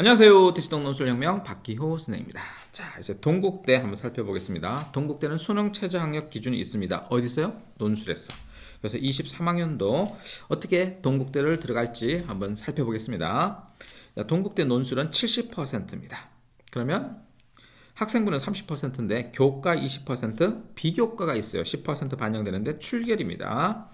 안녕하세요. 대치동 논술혁명 박기호 선생입니다. 자, 이제 동국대 한번 살펴보겠습니다. 동국대는 수능 최저 학력 기준이 있습니다. 어디 있어요? 논술에서. 그래서 23학년도 어떻게 동국대를 들어갈지 한번 살펴보겠습니다. 자, 동국대 논술은 70%입니다. 그러면 학생부는 30%인데 교과 20%, 비교과가 있어요. 10% 반영되는데 출결입니다.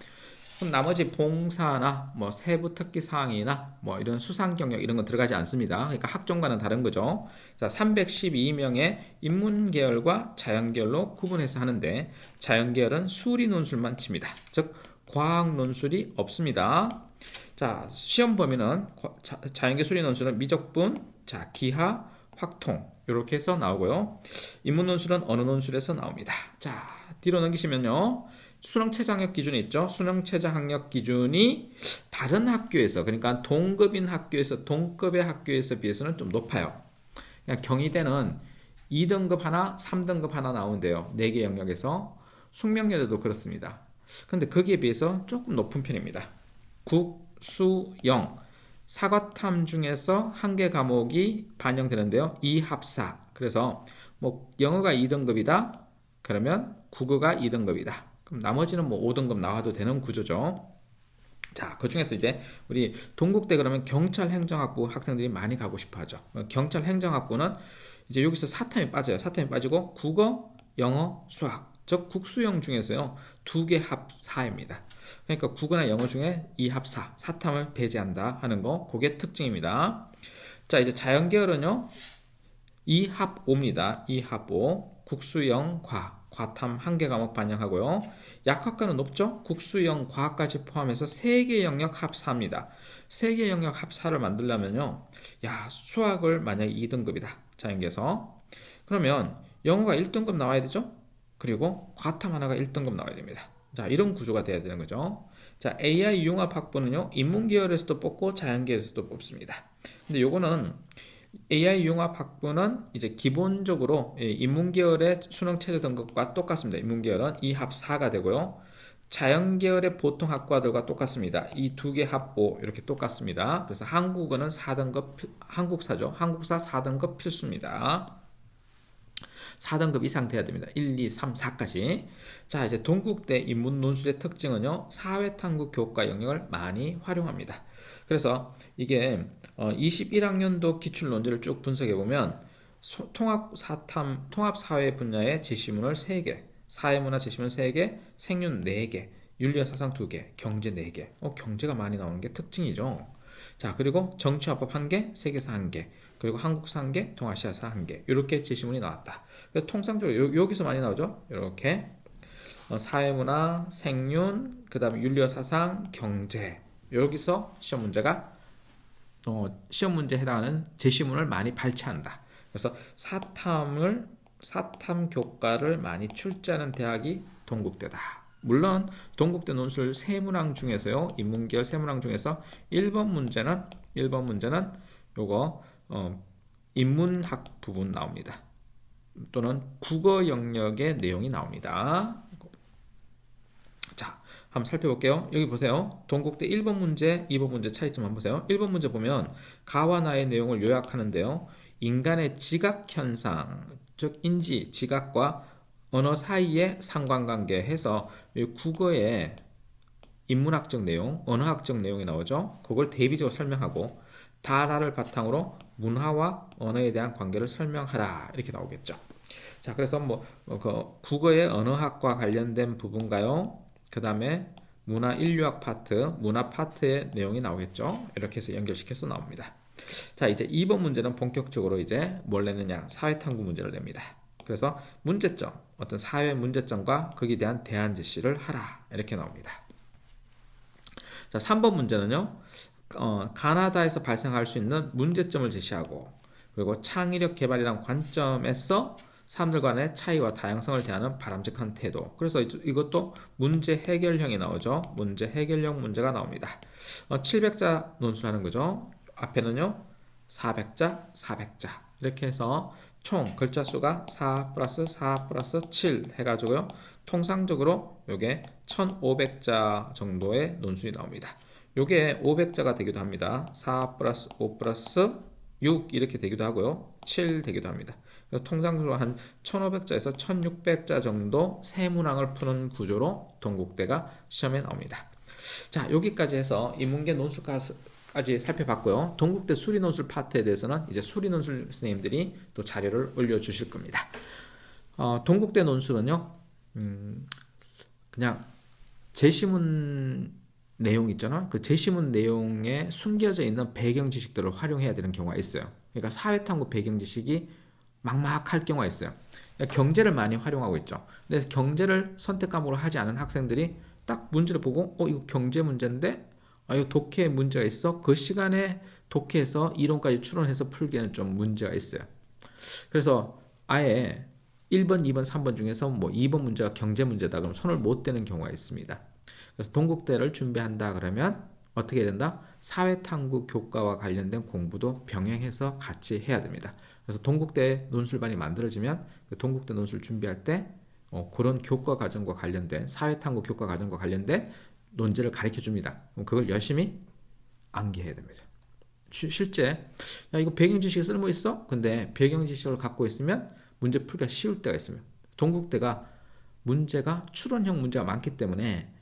그럼 나머지 봉사나 뭐 세부 특기 사항이나 뭐 이런 수상 경력 이런 건 들어가지 않습니다. 그러니까 학종과는 다른 거죠. 자, 312명의 인문 계열과 자연 계열로 구분해서 하는데 자연 계열은 수리 논술만 칩니다. 즉 과학 논술이 없습니다. 자, 시험 범위는 자연계 수리 논술은 미적분, 자, 기하, 확통 이렇게 해서 나오고요. 인문 논술은 언어 논술에서 나옵니다. 자, 뒤로 넘기시면요. 수능 최저 학력 기준이 있죠. 수능 최저 학력 기준이 다른 학교에서, 그러니까 동급인 학교에서, 동급의 학교에서 비해서는 좀 높아요. 그러니까 경희대는 2등급 하나, 3등급 하나 나오는데요. 4개 영역에서. 숙명여대도 그렇습니다. 그런데 거기에 비해서 조금 높은 편입니다. 국, 수, 영. 사과탐 중에서 한 개 과목이 반영되는데요. 이합사. 그래서 뭐 영어가 2등급이다. 그러면 국어가 2등급이다. 그럼 나머지는 뭐 5등급 나와도 되는 구조죠. 자, 그 중에서 이제 우리 동국대 그러면 경찰행정학부 학생들이 많이 가고 싶어 하죠. 경찰행정학부는 이제 여기서 사탐이 빠져요. 사탐이 빠지고 국어, 영어, 수학. 즉 국수형 중에서요. 2개 합 4입니다. 그러니까 국어나 영어 중에 2합 4, 사탐을 배제한다 하는 거, 그게 특징입니다. 자, 이제 자연계열은요. 2합 5입니다. 2합 5. 국수형 과. 과탐 1개 과목 반영하고요. 약학과는 높죠? 국수형 과학까지 포함해서 3개 영역 합사입니다. 3개 영역 합사를 만들려면요. 야, 수학을 만약에 2등급이다. 자연계에서. 그러면 영어가 1등급 나와야 되죠? 그리고 과탐 하나가 1등급 나와야 됩니다. 자, 이런 구조가 돼야 되는 거죠. 자, AI 융합 학부는요. 인문계열에서도 뽑고 자연계에서도 뽑습니다. 근데 요거는 AI 융합 학부는 이제 기본적으로 인문계열의 수능 최저 등급과 똑같습니다. 인문계열은 2합 4가 되고요. 자연계열의 보통 학과들과 똑같습니다. 이 2개 합 5 이렇게 똑같습니다. 그래서 한국어는 4등급 한국사죠. 한국사 4등급 필수입니다. 4등급 이상 돼야 됩니다. 1, 2, 3, 4까지. 자, 이제 동국대 인문 논술의 특징은요. 사회탐구 교과 영역을 많이 활용합니다. 그래서 이게 21학년도 기출 논제를 쭉 분석해 보면 통합 사회 분야의 제시문을 3개, 사회문화 제시문 3개, 생윤 4개, 윤리와 사상 2개, 경제 4개. 경제가 많이 나오는 게 특징이죠. 자, 그리고 정치화법 1개, 세계사 1개, 그리고 한국사 1개, 동아시아사 1개. 이렇게 제시문이 나왔다. 그래서 통상적으로 여기서 많이 나오죠. 이렇게 사회문화, 생윤, 그 다음에 윤리와 사상, 경제. 여기서 시험 문제가 시험 문제에 해당하는 제시문을 많이 발췌한다. 그래서 사탐 교과를 많이 출제하는 대학이 동국대다. 물론 동국대 논술 세문항 중에서요. 인문계열 세문항 중에서 1번 문제는 요거 인문학 부분 나옵니다. 또는 국어 영역의 내용이 나옵니다. 자, 한번 살펴볼게요. 여기 보세요. 동국대 1번 문제, 2번 문제 차이점 한번 보세요. 1번 문제 보면 가와 나의 내용을 요약하는데요. 인간의 지각 현상, 즉 인지, 지각과 언어 사이의 상관관계 해서 국어의 인문학적 내용, 언어학적 내용이 나오죠. 그걸 대비적으로 설명하고 다라를 바탕으로 문화와 언어에 대한 관계를 설명하라 이렇게 나오겠죠. 자, 그래서 그 국어의 언어학과 관련된 부분가요. 그 다음에 문화 인류학 파트, 문화 파트의 내용이 나오겠죠. 이렇게 해서 연결시켜서 나옵니다. 자, 이제 2번 문제는 본격적으로 이제 뭘 내느냐, 사회탐구 문제를 냅니다. 그래서 문제점, 어떤 사회 문제점과 거기에 대한 대안 제시를 하라 이렇게 나옵니다. 자, 3번 문제는요. 가나다에서 발생할 수 있는 문제점을 제시하고 그리고 창의력 개발이란 관점에서 사람들 간의 차이와 다양성을 대하는 바람직한 태도. 그래서 이것도 문제 해결형이 나오죠. 문제 해결형 문제가 나옵니다. 700자 논술하는 거죠. 앞에는요. 400자, 400자 이렇게 해서 총 글자 수가 4 플러스 4 플러스 7 해가지고요. 통상적으로 요게 1500자 정도의 논술이 나옵니다. 요게 500자가 되기도 합니다. 4 플러스 5 플러스 6 이렇게 되기도 하고요. 7 되기도 합니다. 그래서 통상적으로 한 1500자에서 1600자 정도 세문항을 푸는 구조로 동국대가 시험에 나옵니다. 자, 여기까지 해서 인문계 논술까지 살펴봤고요. 동국대 수리논술 파트에 대해서는 이제 수리논술 선생님들이 또 자료를 올려주실 겁니다. 동국대 논술은요, 그냥 제시문 내용 있잖아. 그 제시문 내용에 숨겨져 있는 배경 지식들을 활용해야 되는 경우가 있어요. 그러니까 사회탐구 배경 지식이 막막할 경우가 있어요. 그러니까 경제를 많이 활용하고 있죠. 근데 경제를 선택 과목으로 하지 않은 학생들이 딱 문제를 보고 이거 경제 문제인데 이거 독해에 문제가 있어. 그 시간에 독해에서 이론까지 추론해서 풀기에는 좀 문제가 있어요. 그래서 아예 1번, 2번, 3번 중에서 뭐 2번 문제가 경제 문제다 그럼 손을 못 대는 경우가 있습니다. 그래서 동국대를 준비한다 그러면 어떻게 해야 된다? 사회탐구 교과와 관련된 공부도 병행해서 같이 해야 됩니다. 그래서 동국대 논술반이 만들어지면 그 동국대 논술 준비할 때 그런 교과 과정과 관련된 사회탐구 교과 과정과 관련된 논제를 가르쳐 줍니다. 그럼 그걸 열심히 암기해야 됩니다. 실제 이거 배경 지식이 쓸모 있어? 근데 배경 지식을 갖고 있으면 문제 풀기가 쉬울 때가 있습니다. 동국대가 문제가 추론형 문제가 많기 때문에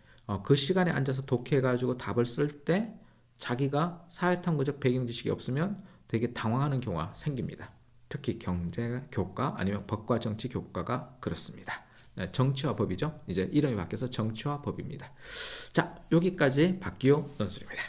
그 시간에 앉아서 독해해가지고 답을 쓸 때 자기가 사회탐구적 배경 지식이 없으면 되게 당황하는 경우가 생깁니다. 특히 경제 교과 아니면 법과 정치 교과가 그렇습니다. 정치와 법이죠. 이제 이름이 바뀌어서 정치와 법입니다. 자, 여기까지 박기호 논술입니다.